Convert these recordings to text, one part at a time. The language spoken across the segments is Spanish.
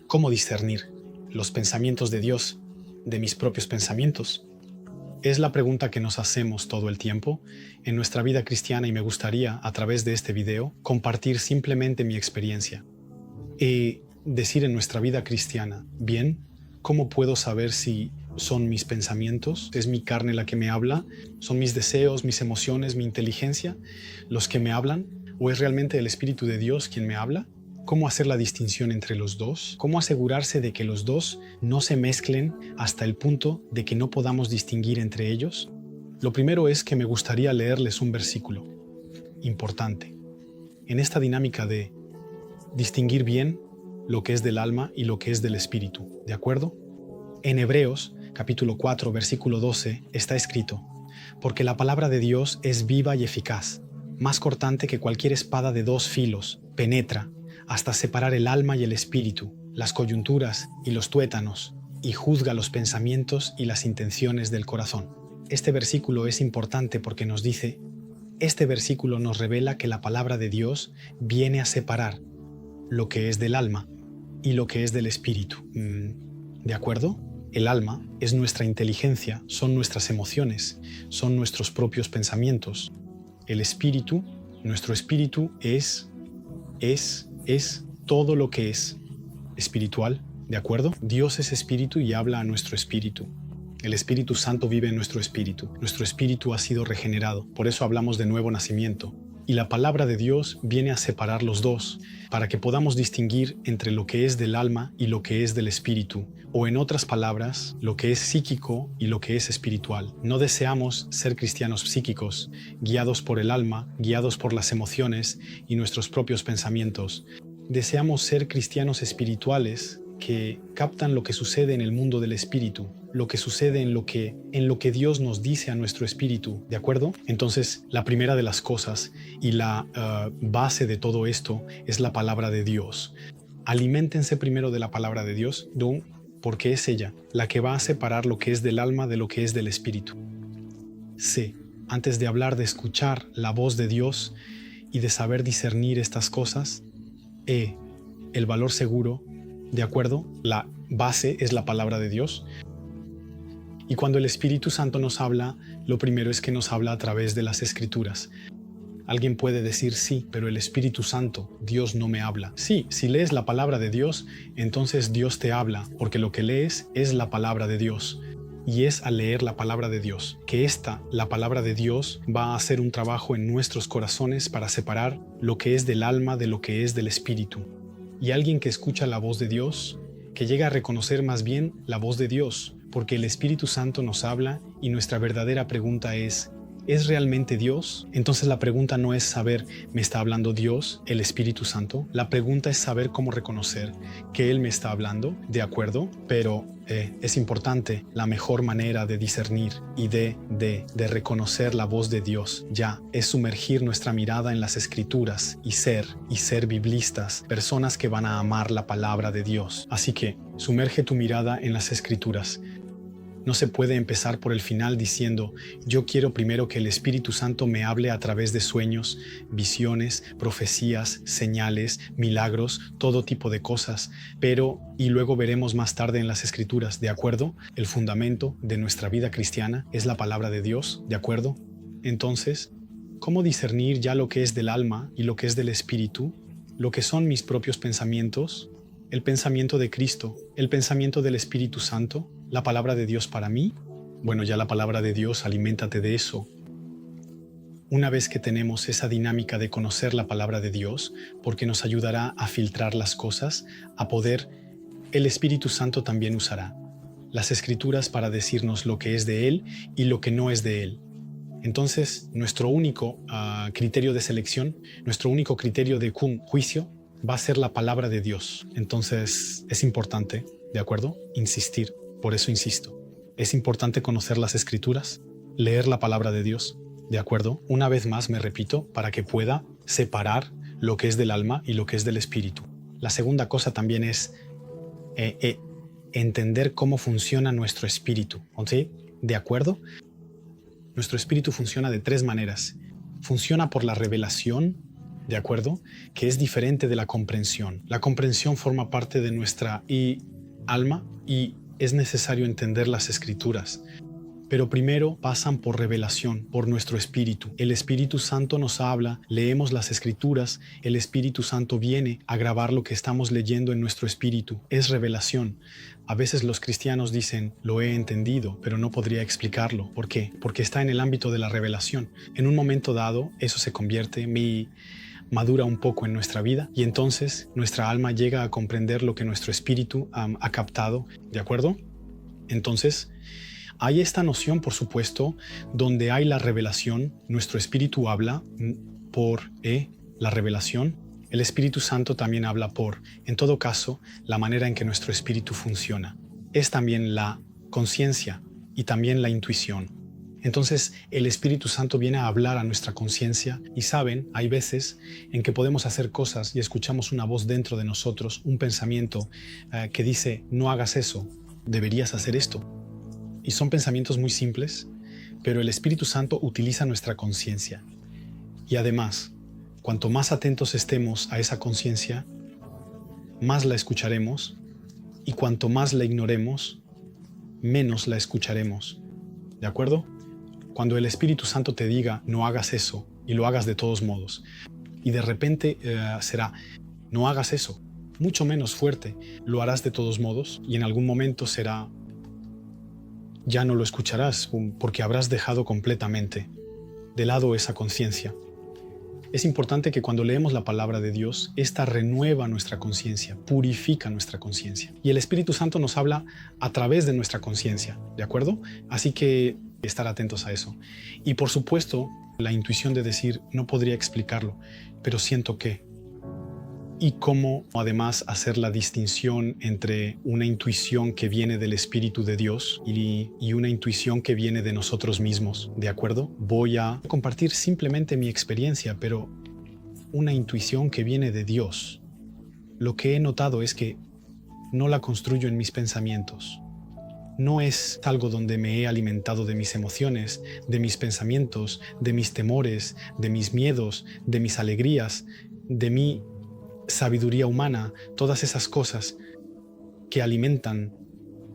¿Cómo discernir los pensamientos de Dios de mis propios pensamientos? Es la pregunta que nos hacemos todo el tiempo en nuestra vida cristiana y me gustaría, a través de este video, compartir simplemente mi experiencia y decir en nuestra vida cristiana, bien, ¿cómo puedo saber si son mis pensamientos? ¿Es mi carne la que me habla? ¿Son mis deseos, mis emociones, mi inteligencia los que me hablan? ¿O es realmente el Espíritu de Dios quien me habla? ¿Cómo hacer la distinción entre los dos? ¿Cómo asegurarse de que los dos no se mezclen hasta el punto de que no podamos distinguir entre ellos? Lo primero es que me gustaría leerles un versículo importante en esta dinámica de distinguir bien lo que es del alma y lo que es del espíritu, ¿de acuerdo? En Hebreos, capítulo 4, versículo 12, está escrito: porque la palabra de Dios es viva y eficaz, más cortante que cualquier espada de dos filos, penetra hasta separar el alma y el espíritu, las coyunturas y los tuétanos, y juzga los pensamientos y las intenciones del corazón. Este versículo es importante porque nos dice, este versículo nos revela que la palabra de Dios viene a separar lo que es del alma y lo que es del espíritu. ¿De acuerdo? El alma es nuestra inteligencia, son nuestras emociones, son nuestros propios pensamientos. El espíritu, nuestro espíritu es todo lo que es espiritual, ¿de acuerdo? Dios es espíritu y habla a nuestro espíritu. El Espíritu Santo vive en nuestro espíritu. Nuestro espíritu ha sido regenerado, por eso hablamos de nuevo nacimiento. Y la palabra de Dios viene a separar los dos, para que podamos distinguir entre lo que es del alma y lo que es del espíritu, o en otras palabras, lo que es psíquico y lo que es espiritual. No deseamos ser cristianos psíquicos, guiados por el alma, guiados por las emociones y nuestros propios pensamientos. Deseamos ser cristianos espirituales que captan lo que sucede en el mundo del espíritu, lo que sucede en lo que Dios nos dice a nuestro espíritu, ¿de acuerdo? Entonces, la primera de las cosas y la base de todo esto es la palabra de Dios. Aliméntense primero de la palabra de Dios, porque es ella la que va a separar lo que es del alma de lo que es del espíritu. C. Antes de hablar de escuchar la voz de Dios y de saber discernir estas cosas, el valor seguro, ¿de acuerdo? La base es la palabra de Dios. Y cuando el Espíritu Santo nos habla, lo primero es que nos habla a través de las Escrituras. Alguien puede decir sí, pero el Espíritu Santo, Dios no me habla. Sí, si lees la palabra de Dios, entonces Dios te habla, porque lo que lees es la palabra de Dios. Y es al leer la palabra de Dios, que la palabra de Dios, va a hacer un trabajo en nuestros corazones para separar lo que es del alma de lo que es del espíritu. Y alguien que escucha la voz de Dios, que llega a reconocer más bien la voz de Dios, porque el Espíritu Santo nos habla y nuestra verdadera pregunta ¿es realmente Dios? Entonces la pregunta no es saber, ¿me está hablando Dios, el Espíritu Santo? La pregunta es saber cómo reconocer que Él me está hablando, ¿de acuerdo? Pero es importante la mejor manera de discernir y de reconocer la voz de Dios es sumergir nuestra mirada en las Escrituras y ser biblistas, personas que van a amar la palabra de Dios. Así que sumerge tu mirada en las Escrituras. No se puede empezar por el final diciendo, yo quiero primero que el Espíritu Santo me hable a través de sueños, visiones, profecías, señales, milagros, todo tipo de cosas, y luego veremos más tarde en las Escrituras, ¿de acuerdo? El fundamento de nuestra vida cristiana es la palabra de Dios, ¿de acuerdo? Entonces, ¿cómo discernir ya lo que es del alma y lo que es del Espíritu? Lo que son mis propios pensamientos, el pensamiento de Cristo, el pensamiento del Espíritu Santo, la palabra de Dios para mí. Bueno, ya la palabra de Dios, aliméntate de eso. Una vez que tenemos esa dinámica de conocer la palabra de Dios, porque nos ayudará a filtrar las cosas, el Espíritu Santo también usará las Escrituras para decirnos lo que es de Él y lo que no es de Él. Entonces, nuestro único criterio de selección, nuestro único criterio de juicio, va a ser la palabra de Dios. Entonces, es importante, ¿de acuerdo? Insistir. Por eso insisto. Es importante conocer las Escrituras, leer la palabra de Dios, ¿de acuerdo? Una vez más me repito, para que pueda separar lo que es del alma y lo que es del espíritu. La segunda cosa también es entender cómo funciona nuestro espíritu, ¿sí? ¿De acuerdo? Nuestro espíritu funciona de tres maneras. Funciona por la revelación, ¿de acuerdo? Que es diferente de la comprensión. La comprensión forma parte de nuestra alma y es necesario entender las Escrituras. Pero primero pasan por revelación, por nuestro espíritu. El Espíritu Santo nos habla, leemos las Escrituras, el Espíritu Santo viene a grabar lo que estamos leyendo en nuestro espíritu. Es revelación. A veces los cristianos dicen, lo he entendido, pero no podría explicarlo. ¿Por qué? Porque está en el ámbito de la revelación. En un momento dado, eso se convierte, madura un poco en nuestra vida y entonces nuestra alma llega a comprender lo que nuestro espíritu ha captado. ¿De acuerdo? Entonces, hay esta noción, por supuesto, donde hay la revelación, nuestro espíritu habla por la revelación, el Espíritu Santo también habla por, en todo caso, la manera en que nuestro espíritu funciona. Es también la conciencia y también la intuición. Entonces, el Espíritu Santo viene a hablar a nuestra conciencia y saben, hay veces en que podemos hacer cosas y escuchamos una voz dentro de nosotros, un pensamiento que dice, no hagas eso, deberías hacer esto. Y son pensamientos muy simples, pero el Espíritu Santo utiliza nuestra conciencia. Y además, cuanto más atentos estemos a esa conciencia, más la escucharemos, y cuanto más la ignoremos, menos la escucharemos. ¿De acuerdo? Cuando el Espíritu Santo te diga, no hagas eso, y lo hagas de todos modos, y de repente será, no hagas eso, mucho menos fuerte, lo harás de todos modos, y en algún momento será, ya no lo escucharás porque habrás dejado completamente de lado esa conciencia. Es importante que cuando leemos la palabra de Dios, esta renueva nuestra conciencia, purifica nuestra conciencia. Y el Espíritu Santo nos habla a través de nuestra conciencia, ¿de acuerdo? Así que estar atentos a eso. Y por supuesto, la intuición de decir, no podría explicarlo, pero siento que. Y cómo además hacer la distinción entre una intuición que viene del Espíritu de Dios y una intuición que viene de nosotros mismos, ¿de acuerdo? Voy a compartir simplemente mi experiencia, pero una intuición que viene de Dios. Lo que he notado es que no la construyo en mis pensamientos. No es algo donde me he alimentado de mis emociones, de mis pensamientos, de mis temores, de mis miedos, de mis alegrías, de mi sabiduría humana, todas esas cosas que alimentan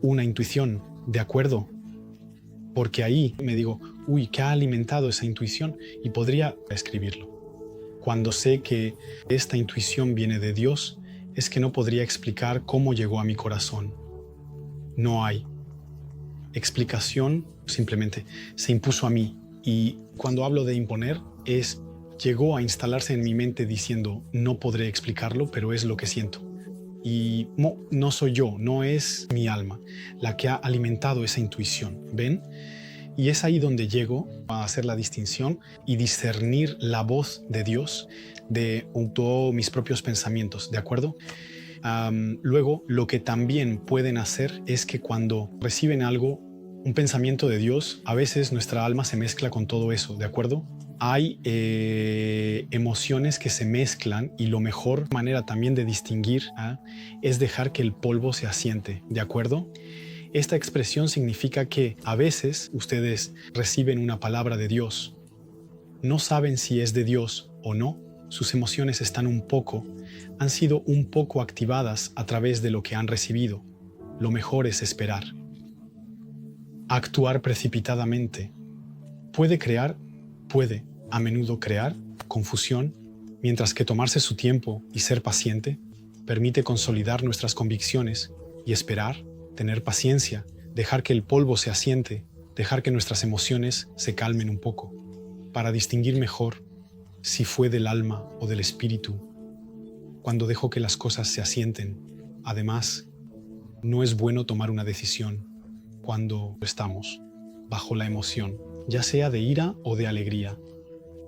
una intuición, ¿de acuerdo? Porque ahí me digo, uy, ¿qué ha alimentado esa intuición? Y podría escribirlo. Cuando sé que esta intuición viene de Dios, es que no podría explicar cómo llegó a mi corazón. No hay explicación, simplemente se impuso a mí. Y cuando hablo de imponer, llegó a instalarse en mi mente diciendo, no podré explicarlo, pero es lo que siento. Y no soy yo, no es mi alma la que ha alimentado esa intuición, ¿ven? Y es ahí donde llego a hacer la distinción y discernir la voz de Dios de todos mis propios pensamientos, ¿de acuerdo? Luego, lo que también pueden hacer es que cuando reciben algo, un pensamiento de Dios, a veces nuestra alma se mezcla con todo eso, ¿de acuerdo? Hay emociones que se mezclan y la mejor manera también de distinguir es dejar que el polvo se asiente, ¿de acuerdo? Esta expresión significa que a veces ustedes reciben una palabra de Dios, no saben si es de Dios o no, sus emociones han sido un poco activadas a través de lo que han recibido. Lo mejor es esperar. Actuar precipitadamente puede a menudo crear confusión, mientras que tomarse su tiempo y ser paciente permite consolidar nuestras convicciones y esperar, tener paciencia, dejar que el polvo se asiente, dejar que nuestras emociones se calmen un poco, para distinguir mejor si fue del alma o del espíritu. Cuando dejo que las cosas se asienten, además, no es bueno tomar una decisión cuando estamos bajo la emoción, ya sea de ira o de alegría.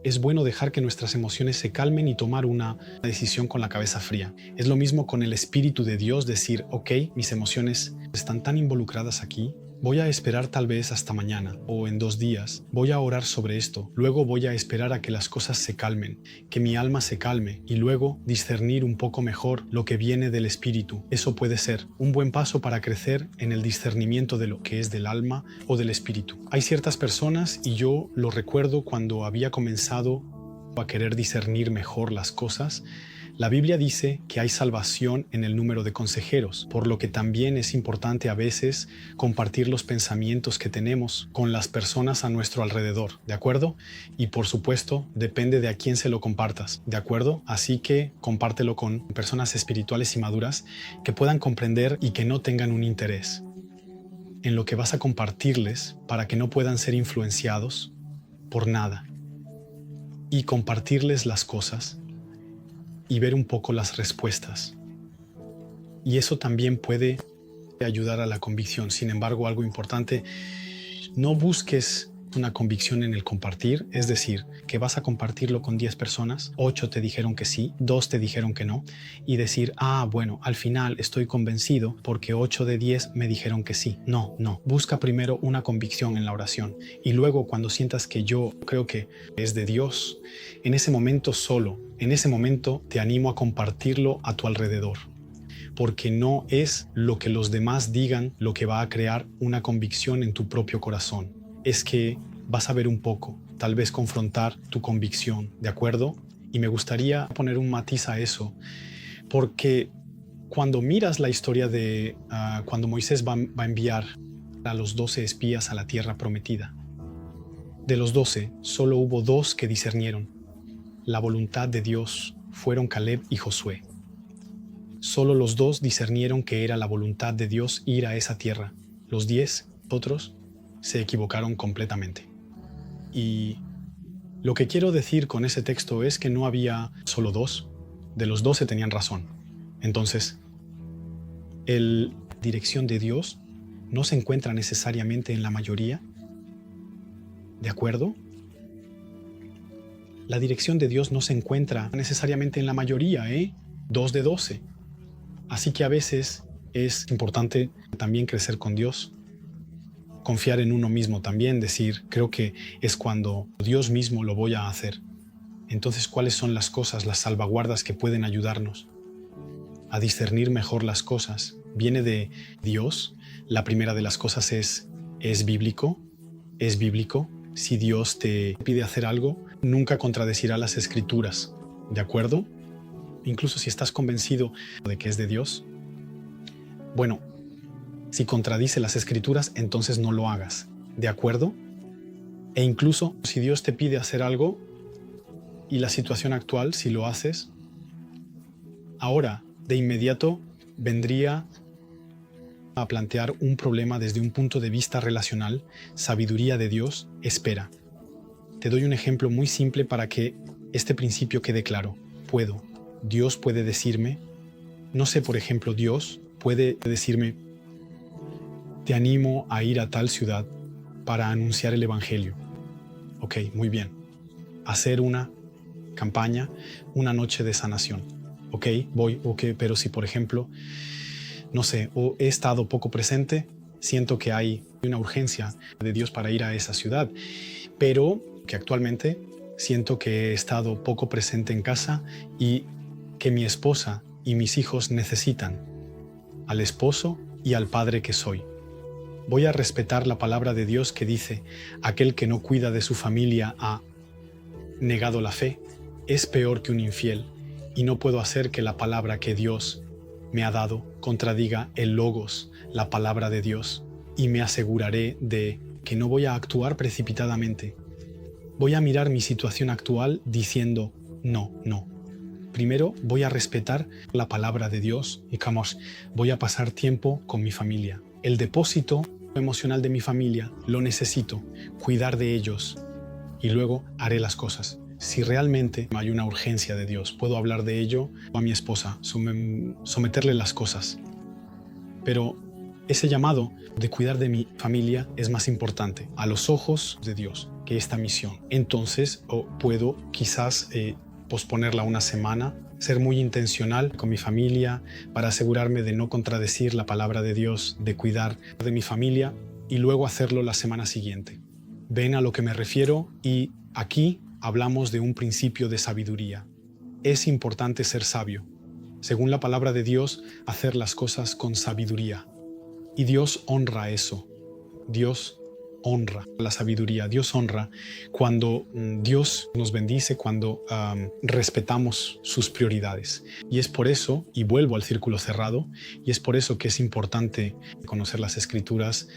Es bueno dejar que nuestras emociones se calmen y tomar una decisión con la cabeza fría. Es lo mismo con el Espíritu de Dios, decir, ok, mis emociones están tan involucradas aquí, voy a esperar tal vez hasta mañana o en 2 días, voy a orar sobre esto, luego voy a esperar a que las cosas se calmen, que mi alma se calme y luego discernir un poco mejor lo que viene del Espíritu. Eso puede ser un buen paso para crecer en el discernimiento de lo que es del alma o del Espíritu. Hay ciertas personas, y yo lo recuerdo cuando había comenzado a querer discernir mejor las cosas, la Biblia dice que hay salvación en el número de consejeros, por lo que también es importante a veces compartir los pensamientos que tenemos con las personas a nuestro alrededor, ¿de acuerdo? Y por supuesto, depende de a quién se lo compartas, ¿de acuerdo? Así que compártelo con personas espirituales y maduras que puedan comprender y que no tengan un interés en lo que vas a compartirles para que no puedan ser influenciados por nada. Y compartirles las cosas y ver un poco las respuestas. Y eso también puede ayudar a la convicción. Sin embargo, algo importante, no busques una convicción en el compartir, es decir, que vas a compartirlo con 10 personas, 8 te dijeron que sí, 2 te dijeron que no, y decir, bueno, al final estoy convencido porque 8 de 10 me dijeron que sí. No, busca primero una convicción en la oración y luego cuando sientas que yo creo que es de Dios, en ese momento te animo a compartirlo a tu alrededor. Porque no es lo que los demás digan lo que va a crear una convicción en tu propio corazón. Es que vas a ver un poco, tal vez confrontar tu convicción, ¿de acuerdo? Y me gustaría poner un matiz a eso, porque cuando miras la historia de cuando Moisés va a enviar a los 12 espías a la tierra prometida, de los 12, solo hubo 2 que discernieron la voluntad de Dios, fueron Caleb y Josué. Solo los 2 discernieron que era la voluntad de Dios ir a esa tierra. Los 10 otros se equivocaron completamente. Y lo que quiero decir con ese texto es que no había solo 2. De los 12 tenían razón. Entonces, la dirección de Dios no se encuentra necesariamente en la mayoría. ¿De acuerdo? La dirección de Dios no se encuentra necesariamente en la mayoría, 2 de 12. Así que a veces es importante también crecer con Dios, confiar en uno mismo también, decir, creo que es cuando Dios mismo lo voy a hacer. Entonces, ¿cuáles son las cosas, las salvaguardas que pueden ayudarnos a discernir mejor las cosas? Viene de Dios. La primera de las cosas es bíblico. Es bíblico. Si Dios te pide hacer algo, nunca contradecirá las Escrituras, ¿de acuerdo? Incluso si estás convencido de que es de Dios, bueno, si contradice las Escrituras, entonces no lo hagas, ¿de acuerdo? E incluso si Dios te pide hacer algo y la situación actual, si lo haces, ahora de inmediato vendría a plantear un problema desde un punto de vista relacional, sabiduría de Dios, espera. Te doy un ejemplo muy simple para que este principio quede claro. Dios puede decirme, no sé, por ejemplo, Dios puede decirme, te animo a ir a tal ciudad para anunciar el Evangelio. Ok, muy bien. Hacer una campaña, una noche de sanación. Ok, voy, pero si por ejemplo, no sé, o he estado poco presente, siento que hay una urgencia de Dios para ir a esa ciudad, pero que actualmente siento que he estado poco presente en casa y que mi esposa y mis hijos necesitan al esposo y al padre que soy. Voy a respetar la palabra de Dios que dice, aquel que no cuida de su familia ha negado la fe, es peor que un infiel, y no puedo hacer que la palabra que Dios me ha dado contradiga el logos, la palabra de Dios, y me aseguraré de que no voy a actuar precipitadamente. Voy a mirar mi situación actual diciendo, no. Primero voy a respetar la palabra de Dios y voy a pasar tiempo con mi familia. El depósito emocional de mi familia lo necesito, cuidar de ellos y luego haré las cosas. Si realmente hay una urgencia de Dios, puedo hablar de ello a mi esposa, someterle las cosas. Pero ese llamado de cuidar de mi familia es más importante a los ojos de Dios que esta misión. Entonces puedo quizás posponerla una semana, ser muy intencional con mi familia para asegurarme de no contradecir la palabra de Dios, de cuidar de mi familia y luego hacerlo la semana siguiente. ¿Ven a lo que me refiero? Y aquí hablamos de un principio de sabiduría. Es importante ser sabio. Según la palabra de Dios, hacer las cosas con sabiduría. Y Dios honra eso. Dios honra la sabiduría. Dios honra cuando Dios nos bendice, cuando respetamos sus prioridades. Y es por eso, y vuelvo al círculo cerrado, y es por eso que es importante conocer las Escrituras,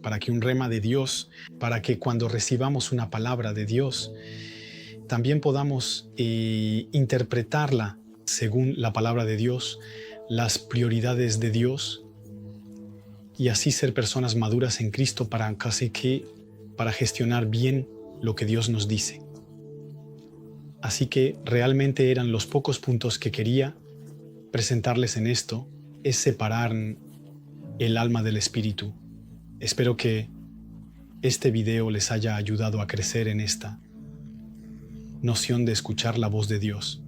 para que un rema de Dios, para que cuando recibamos una palabra de Dios, también podamos interpretarla según la palabra de Dios, las prioridades de Dios, y así ser personas maduras en Cristo para gestionar bien lo que Dios nos dice. Así que realmente eran los pocos puntos que quería presentarles en esto, es separar el alma del espíritu. Espero que este video les haya ayudado a crecer en esta noción de escuchar la voz de Dios.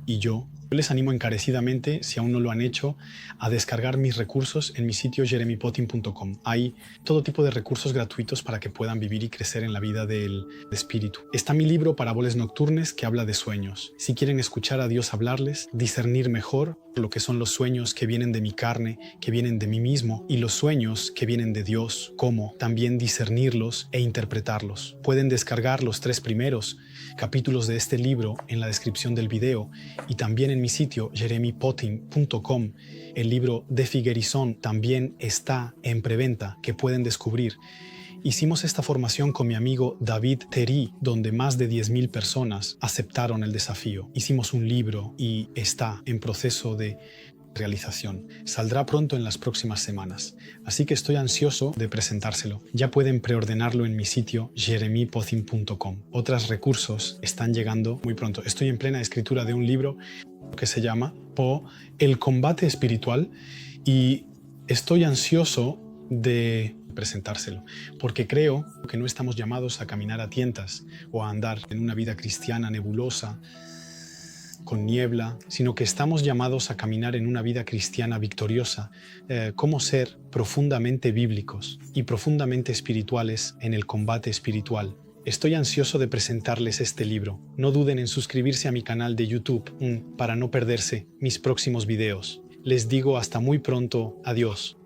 Y yo les animo encarecidamente, si aún no lo han hecho, a descargar mis recursos en mi sitio jeremypotin.com. Hay todo tipo de recursos gratuitos para que puedan vivir y crecer en la vida del espíritu. Está mi libro Parábolas Nocturnes, que habla de sueños. Si quieren escuchar a Dios hablarles, discernir mejor lo que son los sueños que vienen de mi carne, que vienen de mí mismo, y los sueños que vienen de Dios, cómo también discernirlos e interpretarlos. Pueden descargar los 3 primeros capítulos de este libro en la descripción del video, y también en mi sitio jeremypotin.com. El libro de Figuerizón también está en preventa, que pueden descubrir. Hicimos esta formación con mi amigo David Terry, donde más de 10,000 personas aceptaron el desafío. Hicimos un libro y está en proceso de realización. Saldrá pronto en las próximas semanas, así que estoy ansioso de presentárselo. Ya pueden preordenarlo en mi sitio jeremypotin.com. Otros recursos están llegando muy pronto. Estoy en plena escritura de un libro que se llama El combate espiritual, y estoy ansioso de presentárselo, porque creo que no estamos llamados a caminar a tientas o a andar en una vida cristiana nebulosa, con niebla, sino que estamos llamados a caminar en una vida cristiana victoriosa, como ser profundamente bíblicos y profundamente espirituales en el combate espiritual. Estoy ansioso de presentarles este libro. No duden en suscribirse a mi canal de YouTube para no perderse mis próximos videos. Les digo hasta muy pronto. Adiós.